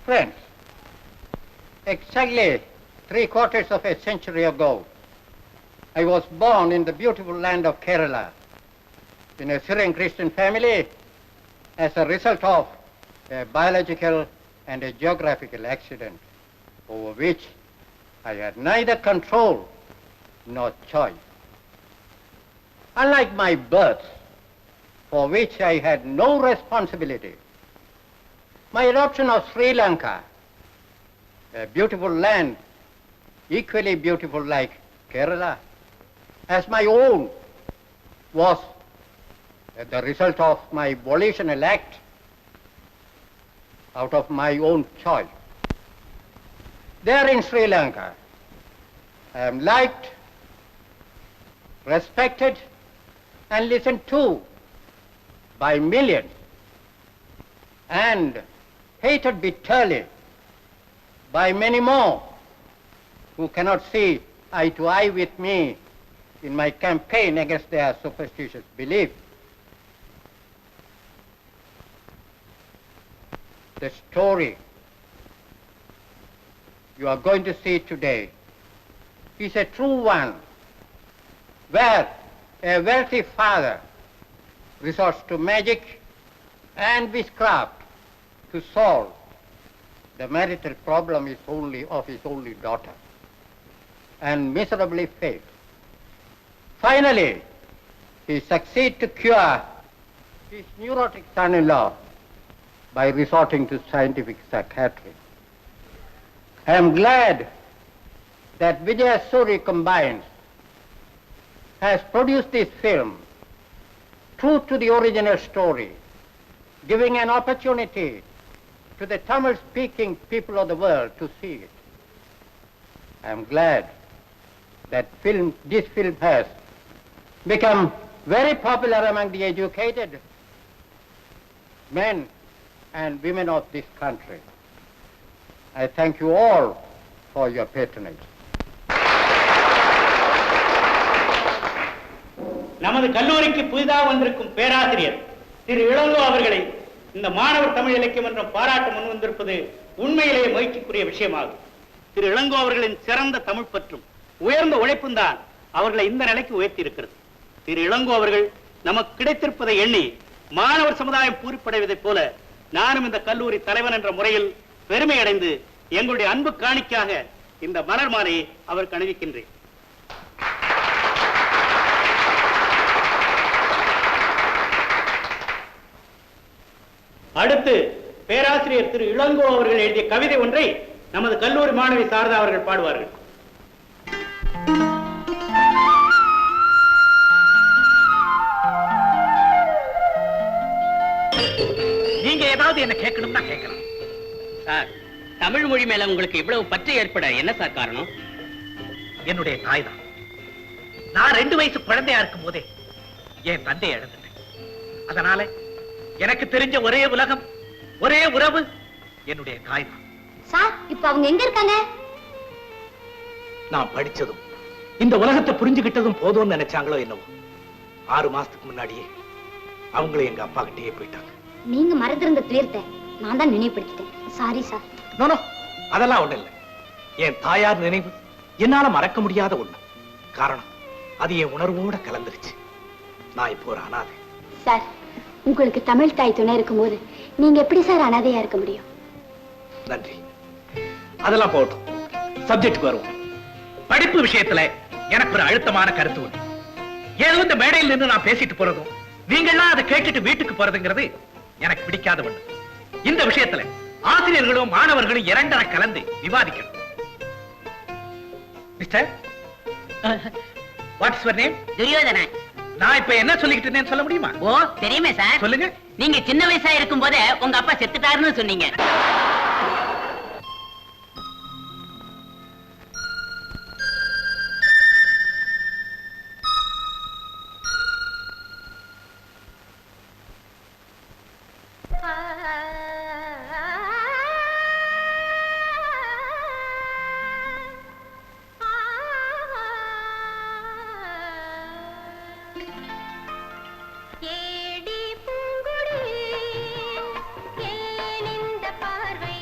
Friends, exactly 3/4 of a century ago, I was born in the beautiful land of Kerala in a Syrian Christian family as a result of a biological and a geographical accident over which I had neither control nor choice. Unlike my birth, for which I had no responsibility, my adoption of Sri Lanka, a beautiful land, equally beautiful like Kerala, as my own, was the result of my volitional act out of my own choice. There in Sri Lanka, I am liked, respected, and listened to by millions, and hated bitterly by many more who cannot see eye to eye with me in my campaign against their superstitious belief. The story you are going to see today is a true one, where a wealthy father resorts to magic and witchcraft to solve the marital problem of his only daughter, and miserably fails. Finally, he succeeds to cure his neurotic son-in-law by resorting to scientific psychiatry. I am glad that Vijaya Suri Combines has produced this film true to the original story, giving an opportunity to the Tamil-speaking people of the world to see it. I am glad that this film has become very popular among the educated men and women of this country. I thank you all for your patronage. நமது கல்லூரிக்கு புதிதாக வந்திருக்கும் பேராசிரியர் திரு இளங்கோ அவர்களை இந்த மாணவர் தமிழ் இலக்கியம் என்றும் பாராட்ட முன் வந்திருப்பது உண்மையிலேயே மகிழ்ச்சிக்குரிய விஷயமாகும். திரு இளங்கோ அவர்களின் சிறந்த தமிழ் பற்றும் உயர்ந்த உழைப்பும் தான் அவர்களை இந்த நிலைக்கு உயர்த்தி இருக்கிறது. திரு இளங்கோ அவர்கள் நமக்கு கிடைத்திருப்பதை எண்ணி மாணவர் சமுதாயம் பூரிப்படைவதைப் போல நானும் இந்த கல்லூரி தலைவன் என்ற முறையில் பெருமை அடைந்து எங்களுடைய அன்பு காணிக்காக இந்த மலர் மாலையை அவருக்கு அணிவிக்கின்றேன். அடுத்து பேராசிரியர் திரு இளங்கோ அவர்கள் எழுதிய கவிதை ஒன்றை நமது கல்லூரி மாணவி சாரதா அவர்கள் பாடுவார்கள். நீங்க ஏதாவது என்ன கேட்கணும்னா கேட்கலாம் சார். தமிழ் மொழி மேல உங்களுக்கு இவ்வளவு பற்று ஏற்பட என்ன சார் காரணம்? என்னுடைய தாய் தான். நான் 2 வயசு குழந்தையா இருக்கும் போதே என் தந்தையை இழந்துட்டேன். அதனால எனக்கு தெரிஞ்ச ஒரே உலகம், ஒரே உறவு என்னுடைய தாய் தான். சார், இப்ப அவங்க எங்க இருக்காங்க? நான் படிச்சதும் இந்த உலகத்தை புரிஞ்சுகிட்டதும் போதும்னு நினைச்சாங்களோ என்னவோ, 6 மாசத்துக்கு முன்னாடியே அவங்களும் எங்க அப்பா கிட்டேயே போயிட்டாங்க. நீங்க மறந்திருந்த துயரத்தை நான் தான் நினைவுபடுத்திட்டேன். Sorry sir. நோ, அதெல்லாம் ஒண்ணு இல்லை. என் தாயார் நினைவு என்னால மறக்க முடியாத ஒண்ணு. காரணம், அது என் உணர்வோட கலந்துருச்சு. நான் இப்போ ஒரு அனாதை. சார், உங்களுக்கு தமிழ் தாய் துணை இருக்கும் போது நீங்க எப்படி சார் அனாதையா இருக்க முடியும்? நன்றி. அதெல்லாம் போட்டும், சப்ஜெக்டுக்கு வருவோம். படிப்பு விஷயத்துல எனக்கு ஒரு அழுத்தமான கருத்து உண்டு. ஏதோ இந்த மேடையில் நின்று நான் பேசிட்டு போறதும் நீங்கள்லாம் அதை கேட்டுட்டு வீட்டுக்கு போறதுங்கிறது எனக்கு பிடிக்காத ஒண்ணு. இந்த விஷயத்துல ஆசிரியர்களும் மாணவர்களும் இரண்டரை கலந்து விவாதிக்கணும். Mister, what is your name? Duryodhanan. நான் இப்ப என்ன சொல்லிக்கிட்டு இருந்தேன்னு சொல்ல முடியுமா? ஓ, தெரியுமே சார். சொல்லுங்க. நீங்க சின்ன வயசா இருக்கும் போதே உங்க அப்பா செத்துட்டாருன்னு சொன்னீங்க. ஏடி பூங்குடி ஏன் இந்த பார்வை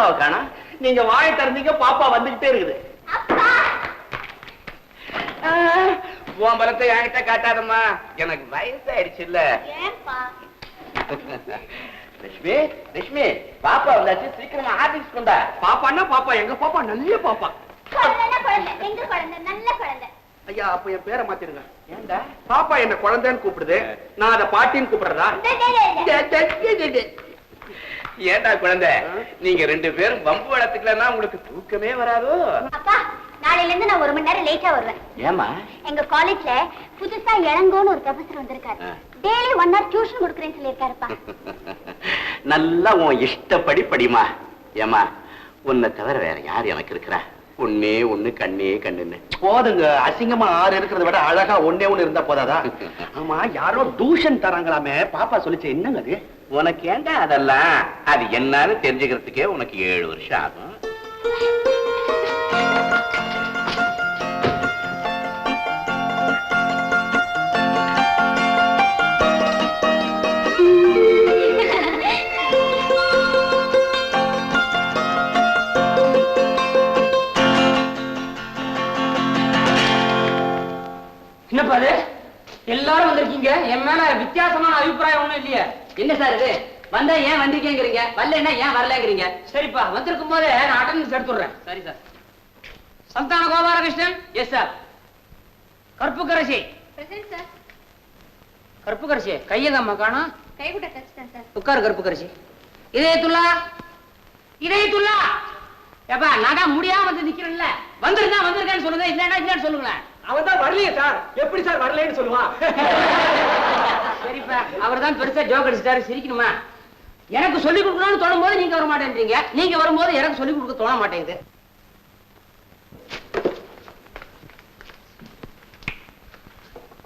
பாப்பாவை காணா. நீங்க வாயை திறந்தீங்க, பாப்பா வந்துகிட்டே இருக்குது. உன் பலத்தை என்கிட்ட காட்டாதம்மா, எனக்கு வயசாயிடுச்சு இல்ல. லட்சுமி, லட்சுமி, பாப்பா வந்தாச்சு, சீக்கிரமா ஆபீஸ் கொண்டா. பாப்பான்னா பாப்பா, எங்க பாப்பா நல்ல பாப்பா. ஐயா, அப்ப என் பேரை மாத்திருங்க. ஏண்டா பாப்பா என்ன குழந்தைன்னு கூப்பிடுது, நான் அதை பாட்டின்னு கூப்பிடுறதா? ஏண்டா குழந்தை, நீங்க 2 பேரும் வம்பு வளர்த்துக்கலன்னா உங்களுக்கு தூக்கமே வராதோ? அப்பா, நாளையில இருந்து நான் 1 மணி நேரம் லேட்டா வருவேன். ஏமா? எங்க காலேஜ்ல புதுசா இளங்கோன்னு ஒரு ப்ரொஃபசர் வந்திருக்காரு. டெய்லி 1 hour டியூஷன் கொடுக்கறேன்னு சொல்லியிருக்காருப்பா. நல்லா உன் இஷ்டப்படி படிமா. ஏமா, உன்னை தவிர வேற யார் எனக்கு இருக்கிறா? ஒன்னே ஒண்ணு, கண்ணே கண்ணுன்னு. போதுங்க, அசிங்கமா 6 இருக்கிறத விட அழகா ஒன்னே ஒண்ணு இருந்தா போதாதா? ஆமா, யாரோ டியூஷன் தராங்களாமே, பாப்பா சொல்லிச்சு, என்னங்க அது? உனக்கு ஏண்டா அதெல்லாம்? அது என்னன்னு தெரிஞ்சுக்கிறதுக்கே உனக்கு 7 வருஷம் ஆகும். என்னப்பா அது? எல்லாரும் வந்திருக்கீங்க, என் மேல வித்தியாசமான அபிப்பிராயம் ஒண்ணும் இல்லையா? என்ன சார் இது? வந்தா ஏன் வந்திருக்கேங்கிறீங்க, வரலன்னா ஏன் வரலங்கிறீங்க? சரிப்பா, வந்திருக்கும் போதே நான் அட்டெண்டன்ஸ் எடுத்துடுறேன். சரி sir. Santhana Gopalakrishnan. Yes sir. Karpukkarasi. Karpukkarasi, கையதாம்மா காணோம். உட்காரு கற்புக்கரசி. இதயத்துல்லா, இதயத்துல்லா. ஏப்பா, நான் தான் முடியாம வந்து நிக்கிறேன்ல, வந்திருக்கேன்னு சொல்லுங்க, இல்லன்னு சொல்லுங்களேன். அவன் தான் வரலையே சார். எப்படி சார் வரலன்னு சொல்லுவான்? சரிப்பா, அவர் தான் பெருசா ஜோக் அடிச்சிட்டாரு, சிரிக்கணுமா? எனக்கு சொல்லிக் கொடுக்கணும்னு தோணும் போது நீங்க வர மாட்டேன்றீங்க, நீங்க வரும்போது எனக்கு சொல்லிக் கொடுக்க தோண மாட்டேங்குது.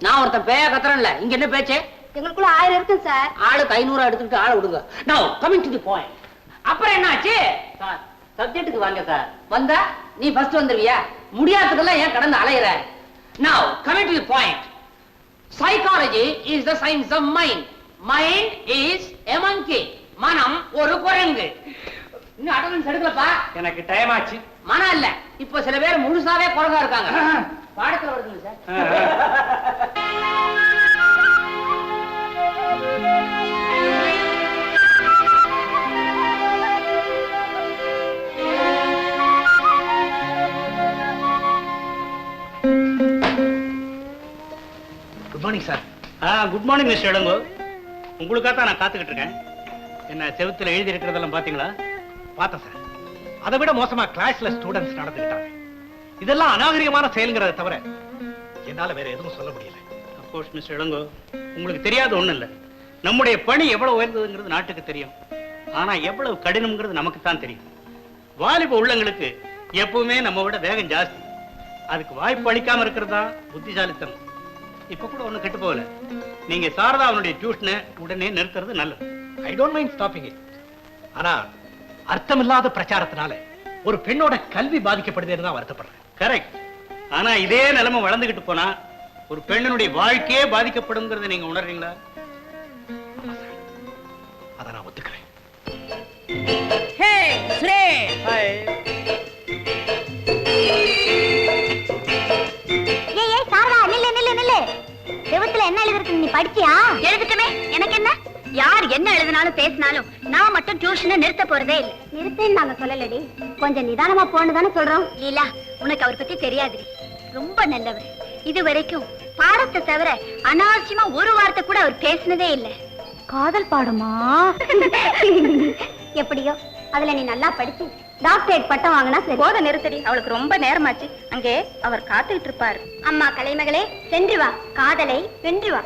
நான் ஒருத்தன் பேயா கத்துறேன்ல, இங்க என்ன பேச்சு? எங்களுக்குள்ள 1000 இருக்கு சார். ஆளுக்கு 500 எடுத்துக்கிட்டு ஆளை விடுங்க. Now coming to the point. அப்புறம் என்ன ஆச்சு சார்? சப்ஜெக்ட்டுக்கு வாங்க சார். வந்தா நீ ஃபர்ஸ்ட் வந்துருவியா? முடியாததுக்கெல்லாம் ஏன் கடந்து அலையற? Now coming to the point. Psychology is the science of mind. Mind is a monkey. மனம் ஒரு குரங்கு. இன்னும் அட்டெண்டன்ஸ் எடுக்கலப்பா. எனக்கு டைம் ஆச்சு. மனம் இல்ல, இப்போ சில பேர் முழுசாவே குரங்கா இருக்காங்க. பாடத்துல வருதுங்க sir. Good morning sir. Good morning mister Ilango. உங்களுக்காக தான் நான் காத்துக்கிட்டு இருக்கேன். என்ன செவுத்துல எழுதி இருக்கிறதெல்லாம் பாத்தீங்களா? பார்த்தேன் சார். அதை விட மோசமா கிளாஸ்ல ஸ்டூடெண்ட்ஸ் நடந்துக்கிட்டாங்க. இதெல்லாம் அநாகரிகமான செயல்ங்கிறத தவிர என்னால வேற எதுவும் சொல்ல முடியல. அப்கோர்ஸ் மிஸ்டர் இளங்கோ, உங்களுக்கு தெரியாத ஒண்ணும் இல்ல. நம்முடைய பணி எவ்வளவு உயர்ந்ததுங்கிறது நாட்டுக்கு தெரியும். ஆனா எவ்வளவு கடினம்ங்கிறது நமக்கு தான் தெரியும். வாலிப உள்ளங்களுக்கு எப்பவுமே நம்ம விட வேகம் ஜாஸ்தி. அதுக்கு வாய்ப்பு அளிக்காம இருக்கிறது தான் புத்திசாலித்தனம். இப்ப கூட ஒண்ணு கெட்டு போகல. நீங்க சாரதா அவனுடைய டியூஷனை உடனே நிறுத்துறது நல்லது. I don't mind stopping it. ஆனா அர்த்தமில்லாத பிரச்சாரத்தினால ஒரு பெண்ணோட கல்வி பாதிக்கப்படுதுன்னு தான் வருத்தப்படுறேன். கரெக்ட். ஆனா இதே நிலைமை வளர்ந்துகிட்டு போனா ஒரு பெண்ணினுடைய வாழ்க்கையே பாதிக்கப்படுங்கிறத நீங்க உணர்றீங்களா? அதை நான் ஒத்துக்கிறேன். செவத்துல என்ன எழுதுறது நீ படிச்சியா? எழுதிட்டுமே, எனக்கு என்ன? யார் என்ன எழுதினாலும் பேசினாலும் நான் மட்டும் டியூஷனை நிறுத்த போறதே இல்லை. நிறுத்தேன்னு நாங்க சொல்லலடி, கொஞ்சம் நிதானமா போன்னு தானே சொல்றோம். லீலா, உனக்கு அவர் பத்தி தெரியாது, ரொம்ப நல்லவர். இது வரைக்கும் பாடத்தை தவிர அனாவசியமா ஒரு வார்த்தை கூட அவர் பேசினதே இல்லை. காதல் பாடமா? எப்படியோ அதுல நீ நல்லா படிச்சு டாக்டரேட் பட்டம் வாங்கினா சரி. போத நிறுத்தடி, அவளுக்கு ரொம்ப நேரமாச்சு. அங்கே அவர் காத்துக்கிட்டு இருப்பாரு. அம்மா கலைமகளே, சென்று வா, காதலை வென்று வா.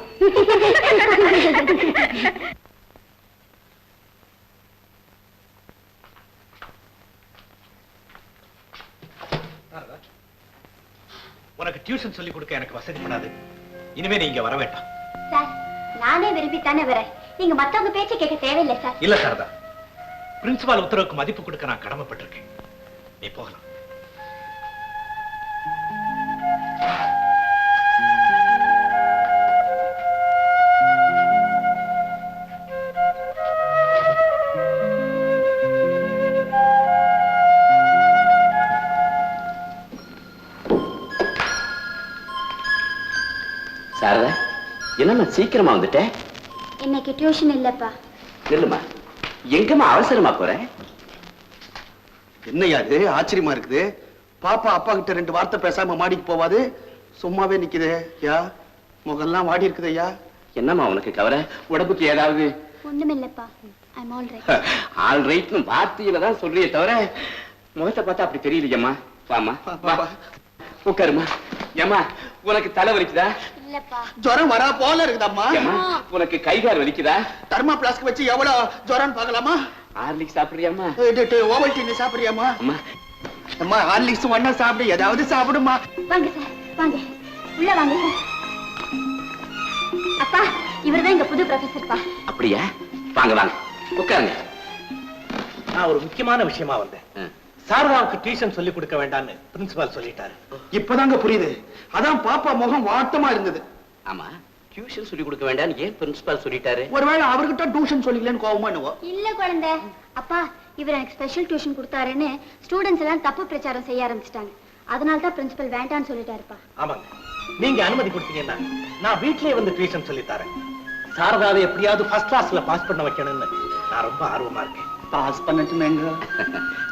உனக்கு டியூஷன் சொல்லி கொடுக்க எனக்கு வசதிப்படாது. இனிமே நீங்க வர வேண்டாம். சார், நானே விரும்பித்தானே வரேன். நீங்க மத்தவங்க பேச்சு கேட்க தேவையில்லை சார். இல்ல சாரதா, பிரின்சிபால் உத்தரவுக்கு மதிப்பு கொடுக்க நான் கடமைப்பட்டிருக்கேன். நீ போகலாம். என்னம்மா சீக்கிரமா வந்துட்டேன்? இன்னைக்கு டியூஷன் இல்லப்பா. இல்லம்மா, எங்கம்மா அவசரமா போற? என்னையா இது ஆச்சரியமா இருக்குது? பாப்பா அப்பா கிட்ட 2 வார்த்தை பேசாம மாடிக்கு போவாது, சும்மாவே நிக்குது. யா முகெல்லாம் வாடி இருக்குது ஐயா. என்னம்மா உனக்கு கவலை? உடம்புக்கு ஏதாவது? ஒண்ணுமில்லப்பா. ஐ அம் ஆல் ரைட். ஆல் ரைட்னு வார்த்தையில தான் சொல்றியே தவிர முகத்தை பார்த்தா அப்படி தெரியலையம்மா. வாமா வா, உட்காருமா. ஏம்மா உனக்கு தலை வலிக்குதா? இல்லப்பா. ஜுரம் வரா போல இருக்குதாம்மா. ஏம்மா உனக்கு கைகால் வலிக்குதா? தர்மா பிளாஸ்க் வச்சு எவ்வளவு ஜுரம்னு பார்க்கலாமா? ஹார்லிக்ஸ் சாப்பிடுறியாம்மா? ஓவல்டின் சாப்பிடுறியாமா? அம்மா அம்மா ஹார்லிக்ஸ் ஒண்ணா சாப்பிடு, ஏதாவது சாப்பிடுமா. வாங்க சார், வாங்க உள்ள வாங்க சார். அப்பா, இவர்தான் எங்க புது ப்ரொஃபசர்ப்பா. அப்படியா? வாங்க வாங்க உட்காருங்க. நான் ஒரு முக்கியமான விஷயமா வந்தேன். சாரதாவுக்கு டியூஷன் சொல்லி கொடுக்க வேண்டாம்னு பிரின்சிபால் சொல்லிட்டாரு. இப்பதாங்க புரியுது. அதான் பாப்பா முகம் வாட்டமா இருந்தது. ஆமா, டியூஷன் சொல்லி கொடுக்க வேண்டாம்னு ஏன் பிரின்சிபால் சொல்லிட்டாரு? ஒருவேளை அவர்கிட்ட டியூஷன் சொல்லிக்கலன்னு கோவமா என்னவோ. இல்ல குழந்தை, அப்பா இவர் எனக்கு ஸ்பெஷல் டியூஷன் கொடுத்தாருன்னு ஸ்டூடெண்ட்ஸ் எல்லாம் தப்பு பிரச்சாரம் செய்ய ஆரம்பிச்சிட்டாங்க. அதனால தான் பிரின்சிபல் வேண்டான்னு சொல்லிட்டாருப்பா. ஆமாங்க, நீங்க அனுமதி கொடுத்தீங்கன்னா நான் வீட்லயே வந்து டியூஷன் சொல்லி தரேன். சாரதாவை எப்படியாவது ஃபர்ஸ்ட் கிளாஸ்ல பாஸ் பண்ண வைக்கணும்னு நான் ரொம்ப ஆர்வமா இருக்கேன். பாஸ் பண்ணட்டுமேங்க.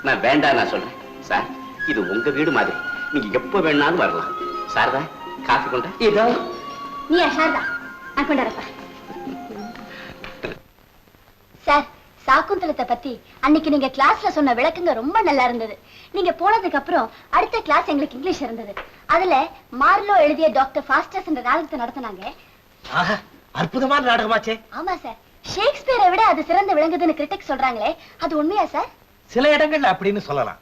நான் வேண்டாம் நான் சொல்றேன். சார், இது உங்க வீடு மாதிரி, நீங்க எப்ப வேணாலும் வரலாம். சாரதா, காஃபி கொண்டா? இதோ நீ சாரதா, நான் கொண்டாரப்பா. சார், சாக்குந்தலத்தை பத்தி அன்னைக்கு நீங்க கிளாஸ்ல சொன்ன விளக்கங்க ரொம்ப நல்லா இருந்தது. நீங்க போனதுக்கு அப்புறம் அடுத்த கிளாஸ் எங்களுக்கு இங்கிலீஷ் இருந்தது. அதுல மார்லோ எழுதிய டாக்டர் ஃபாஸ்டஸ் என்ற நாடகத்தை நடத்தினாங்க. ஆஹா, அற்புதமான நாடகமாச்சே. ஆமா சார், ஷேக்ஸ்பியரை விட அது சிறந்து விளங்குதுன்னு கிரிட்டிக் சொல்றாங்களே, அது உண்மையா சார்? சில இடங்கள்ல அப்படின்னு சொல்லலாம்.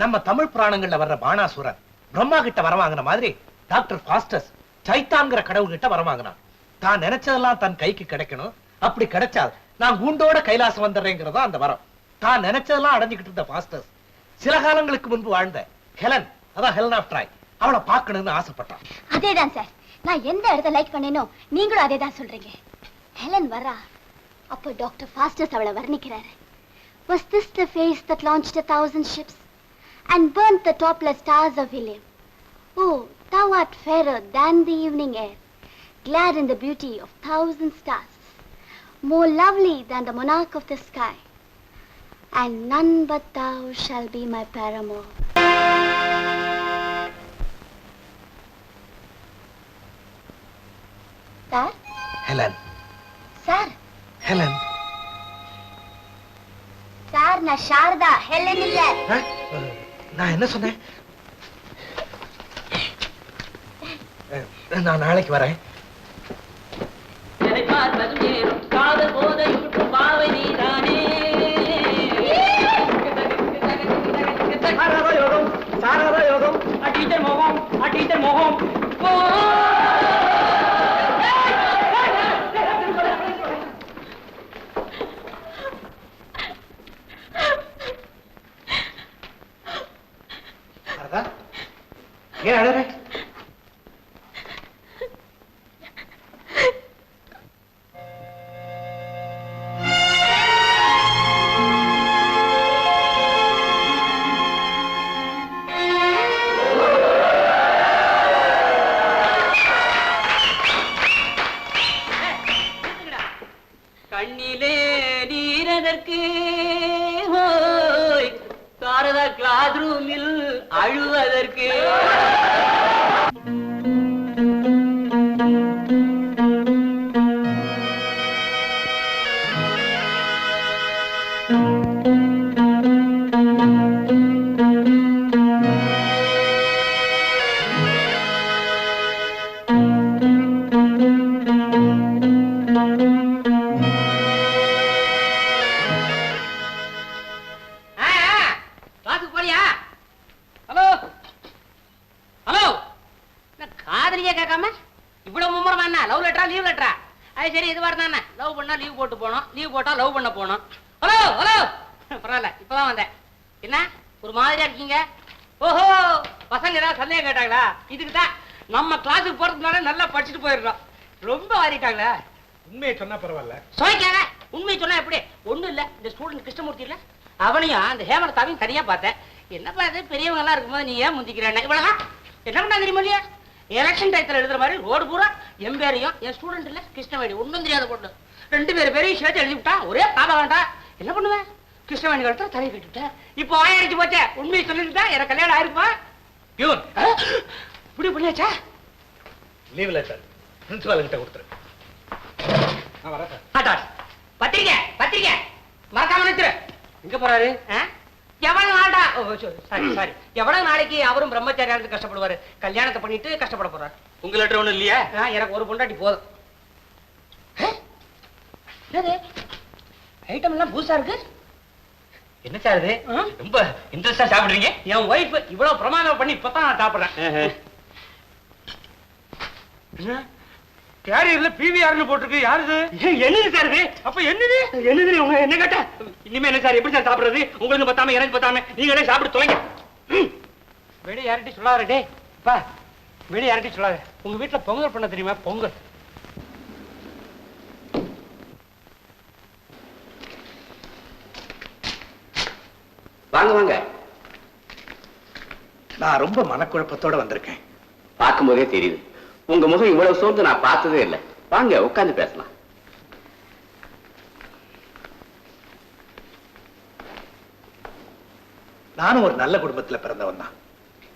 நம்ம தமிழ் புராணங்கள்ல வர்ற பாணாசுரன் பிரம்மா கிட்ட வரவாங்கின மாதிரி டாக்டர் ஃபாஸ்டஸ் சைத்தான்கிற கடவுள் கிட்ட வரவாங்கினான். தான் நினைச்சதெல்லாம் தன் கைக்கு கிடைக்கணும், அப்படி கிடைச்சால் நான் கூண்டோட கைலாசம் வந்துடுறேங்கிறதா அந்த வரம். தான் நினைச்சதெல்லாம் அடைஞ்சுக்கிட்டு இருந்த ஃபாஸ்டஸ் சில காலங்களுக்கு முன்பு வாழ்ந்த ஹெலன், அதான் ஹெலன் ஆஃப் ட்ராய், அவளை பார்க்கணும்னு ஆசைப்பட்டான். அதேதான் சார், நான் எந்த இடத்தை லைக் பண்ணேனோ நீங்களும் அதேதான் சொல்றீங்க. ஹெலன் வரா, அப்போ டாக்டர் ஃபாஸ்டஸ் அவளை வர்ணிக்கிறாரு. Was this the face that launched 1,000 ships and burnt the topless stars of Ilium? Oh, thou art fairer than the evening air, glad in the beauty of 1,000 stars, more lovely than the monarch of the sky, and none but thou shall be my paramour. Sir? Helen, sir, Helen. Sir நான் Saradha, Helen இல்ல. நான் என்ன சொன்னேன்? நான் நாளைக்கு வரேன். சாரதா யோகம், teacher மோகம், டீச்சர் மோகம். ஏன் அழற? கண்ணிலே நீரதற்கு சாரதா கிளாஸ் ரூமில் அழுவதற்கு. லீவ் போட்டா லவ் பண்ண போனோம். ஹலோ ஹலோ, பரவாயில்ல இப்பதான் வந்தேன். என்ன ஒரு மாதிரியா இருக்கீங்க? ஓஹோ, பசங்க ஏதாவது சந்தேகம் கேட்டாங்களா? இதுக்கு தான் நம்ம கிளாஸுக்கு போறதுக்கு முன்னாடி நல்லா படிச்சுட்டு போயிடுறோம். ரொம்ப வாரிட்டாங்களா? உண்மையை சொன்னா பரவாயில்ல. சொல்லிக்காங்க, உண்மையை சொன்னா எப்படி? ஒண்ணும் இல்ல, இந்த ஸ்டூடெண்ட் கிருஷ்ணமூர்த்தி இல்ல, அவனையும் அந்த ஹேமலதாவையும் தனியா பார்த்தேன். என்னப்பா இது, பெரியவங்க எல்லாம் இருக்கும்போது நீ ஏன் முந்திக்கிறேன்? இவ்வளவுதான். என்ன பண்ணா தெரியுமா இல்லையா? எலெக்ஷன் டயத்துல எழுதுற மாதிரி ரோடு பூரா என் பேரையும் என் ஸ்டூடெண்ட் இல்ல கிருஷ்ணவேணி ஒண்ணும் தெரியாத பொண்ணு 2 பேரையும் சேர்த்து எழுதி விட்டா ஒரே பாபா வேண்டா. என்ன பண்ணுவேன்? கிருஷ்ணவேணி கழுத்துல தலையை கட்டிவிட்டேன். இப்போ ஆயிடுச்சு போச்சே. உண்மையை சொல்லிட்டு எனக்கு கல்யாணம் ஆயிருப்பா. பியூன் இப்படி பண்ணியாச்சா? லீவ் லெட்டர் பிரின்சிபால் கிட்ட கொடுத்துரு. நான் வரேன் சார். பத்திரிக்கை பத்திரிக்கை மறக்காம நிறுத்துரு. எங்க போறாரு? எவ்வளவு நாளா சாரி எவ்வளவு நாளைக்கு அவரும் பிரம்மச்சாரியா இருந்து கஷ்டப்படுவாரு? கல்யாணத்தை பண்ணிட்டு கஷ்டப்பட போறாரு. உங்க லெட்டர் ஒண்ணும் இல்லையா? எனக்கு ஒரு பொண்டாட்டி போதும். ஐட்டம் எல்லாம் புதுசா இருக்கு. என்ன சார் இது? ரொம்ப இன்ட்ரெஸ்டா சாப்பிடுறீங்க. என் ஒய்ஃப் இவ்வளவு பிரமாதம் பண்ணி இப்பதான் நான் சாப்பிடுறேன். கேரியர்ல பிவிஆர்னு போட்டிருக்கு. யாரு இது? என்னது சார் இது? அப்ப என்னது என்னது உங்க என்ன கேட்டா? இனிமே என்ன சார் எப்படி சார் சாப்பிடுறது? உங்களுக்கு பத்தாம எனக்கு பத்தாம நீங்களே சாப்பிட்டு தொலைங்க. வெளியே யார்கிட்ட சொல்லாரு? டே பா வெளியே யார்கிட்ட சொல்லாரு. உங்க வீட்டுல பொங்கல் பண்ண தெரியுமா? பொங்கல் வாங்க வாங்க. நான் ரொம்ப மனக்குழப்பத்தோட வந்திருக்கேன். பார்க்கும்போதே தெரியுது. உங்க முகம் இவ்வளவு சோர்ந்து நான் பார்த்ததே இல்லை. வாங்க உட்கார்ந்து பேசலாம். நானும் ஒரு நல்ல குடும்பத்துல பிறந்தவன் தான்.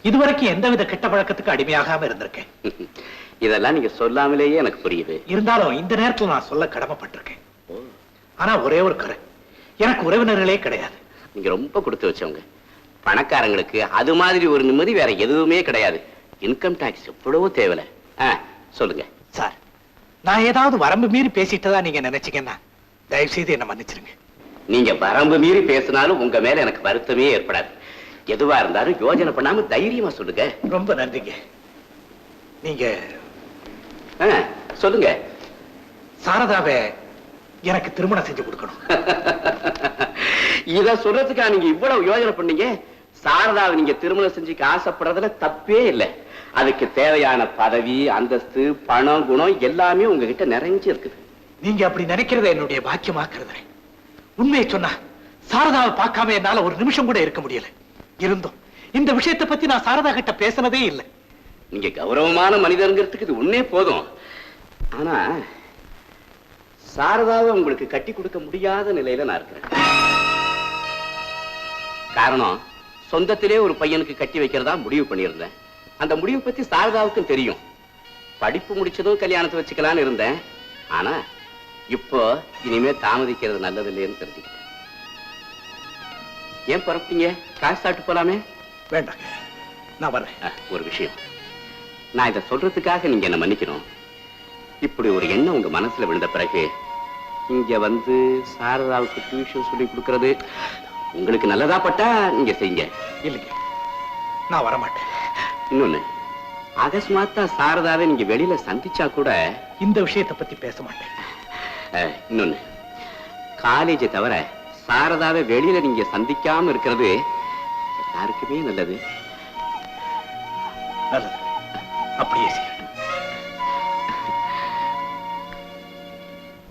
இதுவரைக்கும் எந்தவித கெட்ட பழக்கத்துக்கு அடிமையாகாம இருந்திருக்கேன். இதெல்லாம் நீங்க சொல்லாமலேயே எனக்கு புரியுது. இருந்தாலும் இந்த நேரத்துல நான் சொல்ல கடமைப்பட்டிருக்கேன். ஆனா ஒரே ஒரு குறை, எனக்கு உறவினர்களே கிடையாது. நீங்க ரொம்ப கொடுத்து வச்சவங்க. பணக்காரங்களுக்கு அது மாதிரி ஒரு நிம்மதி வேற எதுவுமே கிடையாது. இன்கம் டாக்ஸ் எவ்வளவோ தேவையில்லை. சொல்லுங்க சார். நான் ஏதாவது வரம்பு மீறி பேசிட்டதா நீங்க நினைச்சீங்கன்னா தயவு செய்து என்ன மன்னிச்சிருங்க. நீங்க வரம்பு மீறி பேசினாலும் உங்க மேல எனக்கு வருத்தமே ஏற்படாது. எதுவா இருந்தாலும் யோசனை பண்ணாம தைரியமா சொல்லுங்க. ரொம்ப நன்றிங்க. நீங்க சொல்லுங்க. சாரதாவை எனக்கு திருமணம் செஞ்சு கொடுக்கணும். இத சொல்றதுக்கா நீங்க இவ்வளவு யோசனை பண்ணீங்க? சாரதாவை நீங்க திருமணம் செஞ்சுக்க ஆசைப்படுறதுல தப்பே இல்லை. அதுக்கு தேவையான பதவி, அந்தஸ்து, பணம், குணம் எல்லாமே உங்ககிட்ட நிறைஞ்சு இருக்குது. நீங்க அப்படி நினைக்கிறத என்னுடைய பாக்கியமாக்குறது. உண்மையை சொன்னா சாரதாவை பார்க்காம என்னால ஒரு நிமிஷம் கூட இருக்க முடியல. இருந்தும் இந்த விஷயத்தை பத்தி நான் சாரதா கிட்ட பேசினதே இல்லை. நீங்க கௌரவமான மனிதருங்கிறதுக்கு இது ஒன்னே போதும். ஆனா சாரதாவை உங்களுக்கு கட்டி கொடுக்க முடியாத நிலையில நான் இருக்கிறேன். காரணம், சொந்தத்திலே ஒரு பையனுக்கு கட்டி வைக்கிறதா முடிவு பண்ணியிருந்தேன். அந்த முடிவு பத்தி சாரதாவுக்கும் தெரியும். படிப்பு முடிச்சதும் கல்யாணத்தை வச்சுக்கலான்னு இருந்தேன். ஆனா இப்போ இனிமே தாமதிக்கிறது நல்லது இல்லைன்னு தெரிஞ்சுக்கிட்டேன். ஏன் புறப்பட்டீங்க? காசு சாப்பிட்டு போலாமே. வேண்டாங்க, நான் வரேன். ஒரு விஷயம், நான் இதை சொல்றதுக்காக நீங்க என்ன மன்னிக்கணும். இப்படி ஒரு எண்ணம் உங்க மனசுல விழுந்த பிறகு இங்க வந்து சாரதாவுக்கு டியூஷன் சொல்லி கொடுக்கறது உங்களுக்கு நல்லதா பட்டா நீங்க செய்யுங்க. இல்லைங்க, நான் வரமாட்டேன். இன்னொன்னு, அகஸ்மாத்தா சாரதாவை நீங்க வெளியில சந்திச்சா கூட இந்த விஷயத்தை பத்தி பேச மாட்டேன். இன்னொன்னு, காலேஜை தவிர சாரதாவை வெளியில நீங்க சந்திக்காம இருக்கிறது எல்லாருக்குமே நல்லது. நல்லது, அப்படியே செய்ய.